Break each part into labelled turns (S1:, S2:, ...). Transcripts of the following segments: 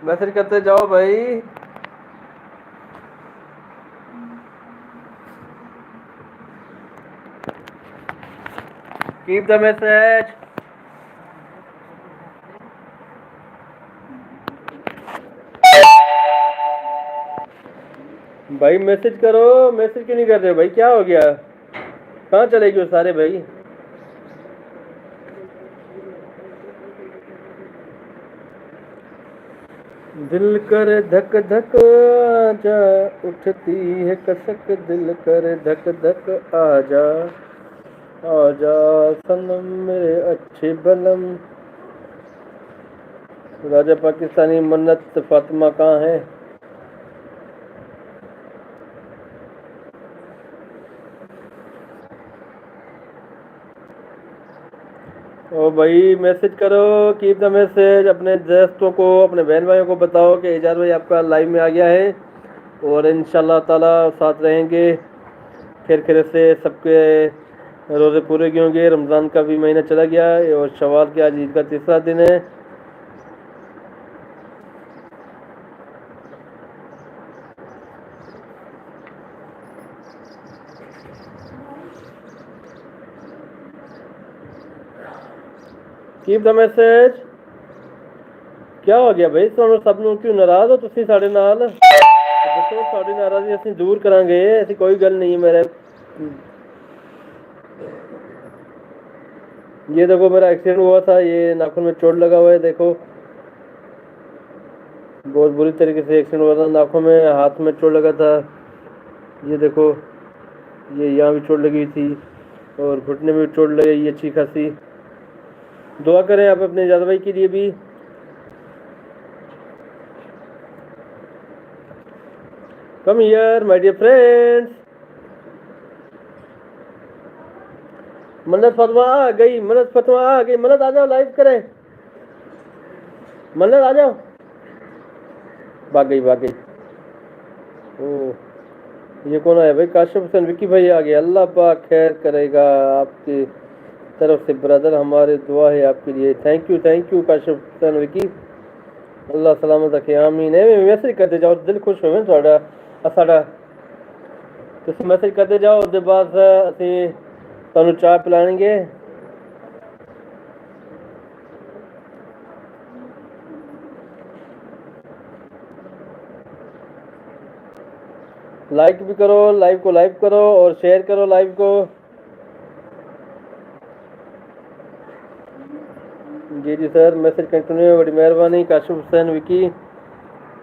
S1: Message करते जाओ भाई। Keep the message. भाई मैसेज करो, मैसेज क्यों नहीं कर रहे भाई, क्या हो गया? कहाँ चले गए सारे भाई? दिल कर धक धक आजा, उठती है कसक, दिल कर धक धक आजा, आजा सनम मेरे अच्छे बलम। राजा पाकिस्तानी मन्नत फातिमा कहाँ है? ओ भाई मैसेज करो, कीप द मैसेज। अपने दोस्तों को, अपने बहन भाइयों को बताओ कि एजाज भाई आपका लाइव में आ गया है और इंशाल्लाह ताला साथ रहेंगे। खैर से सबके रोज़े पूरे भी होंगे। रमज़ान का भी महीना चला गया है और शवाल के आज ईद का तीसरा दिन है। Keep the message. क्या हो गया भाई, ਤੁਹਾਨੂੰ ਸਭ ਨੂੰ क्यों नाराज हो ਤੁਸੀਂ ਸਾਡੇ ਨਾਲ? ਦੱਸੋ, ਤੁਹਾਡੀ ਨਾਰਾਜ਼ਗੀ ਅਸੀਂ दूर करांगे, ऐसी कोई गल नहीं है मेरे। ये देखो मेरा एक्सीडेंट हुआ था, ये नाखून में चोट लगा हुआ है, देखो बहुत बुरी तरीके से एक्सीडेंट हुआ था। नाखून में, हाथ में चोट लगा था। ये देखो, ये यहाँ भी चोट लगी थी और घुटने में भी चोट लगी अच्छी खासी। दुआ करें आप अपने एजाज भाई के लिए भी। Come here my dear friends. मन्नत फतवा आ गई, मन्नत फतवा आ गई। मन्नत आ जाओ, लाइव करें। मन्नत आ जाओ। भाग गई, भाग गई। ओह, ये कौन है भाई? काशिफ हुसैन विकी भाई आ गए। अल्लाह पाक खैर करेगा आपकी तरफ से ब्रदर, हमारी दुआ है आपके लिए। Thank you Kashif Hussain Vicky. अल्लाह सलामत रखे, आमीन। मैसेज करते जाओ, दिल खुश होवे ਤੁਹਾਡਾ ਸਾਡਾ। ਤੁਸੀਂ मैसेज करते जाओ, उसके बाद ਅਸੀਂ ਤੁਹਾਨੂੰ ਚਾਹ ਪਿਲਾएंगे। लाइक भी करो, लाइव को लाइक करो और शेयर करो लाइव को। जी सर, मैसेज कंटिन्यू, बड़ी मेहरबानी। काशिफ हुसैन विकी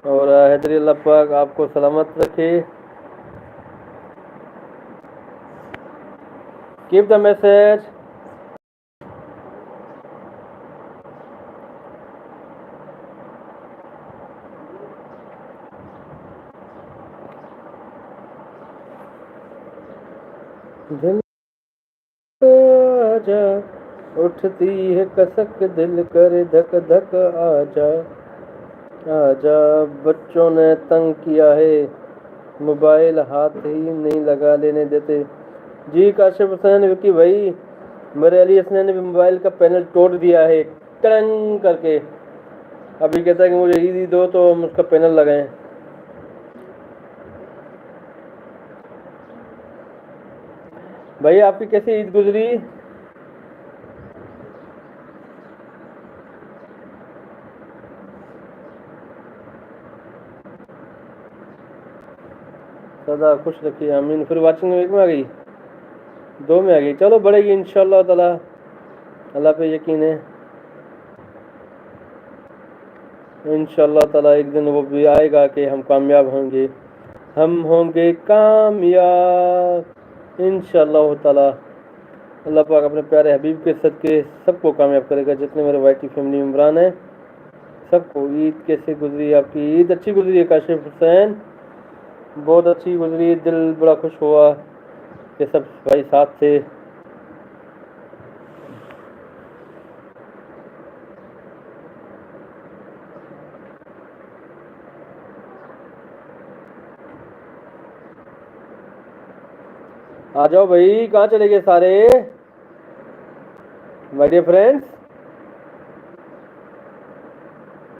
S1: और हैदरी, अल्लाह पाक आपको सलामत रखे। Keep the message. दिल आजा, उठती है कसक, दिल करे धक धक आजा, आजा। बच्चों ने तंग किया है, मोबाइल हाथ ही नहीं लगा लेने देते। जी काशिफ हुसैन विकी भाई, मेरे अली हसन ने भी मोबाइल का पैनल तोड़ दिया है, टंग करके। अभी कहता है कि मुझे ईद दो तो हम उसका पैनल लगाएं। भाई आपकी कैसी ईद गुजरी? सदा खुश रखिए, आमीन। फिर वाचिंग में एक में आ गई, दो में आ गई, चलो बढ़ेगी इंशाल्लाह ताला, अल्लाह पे यकीन है। इंशाल्लाह ताला एक दिन वो भी आएगा कि हम कामयाब होंगे, हम होंगे कामयाब इंशाल्लाह ताला। अल्लाह पाक अपने प्यारे हबीब के सदके सबको कामयाब करेगा। जितने मेरे वाइटी फैमिली मेम्बरान हैं सबको। ईद कैसे गुजरी आपकी? ईद अच्छी गुजरी है काशिफ हुसैन, बहुत अच्छी गुजरी। दिल बड़ा खुश हुआ कि सब भाई साथ थे। आ जाओ भाई, कहाँ चले गए सारे माय डियर फ्रेंड्स?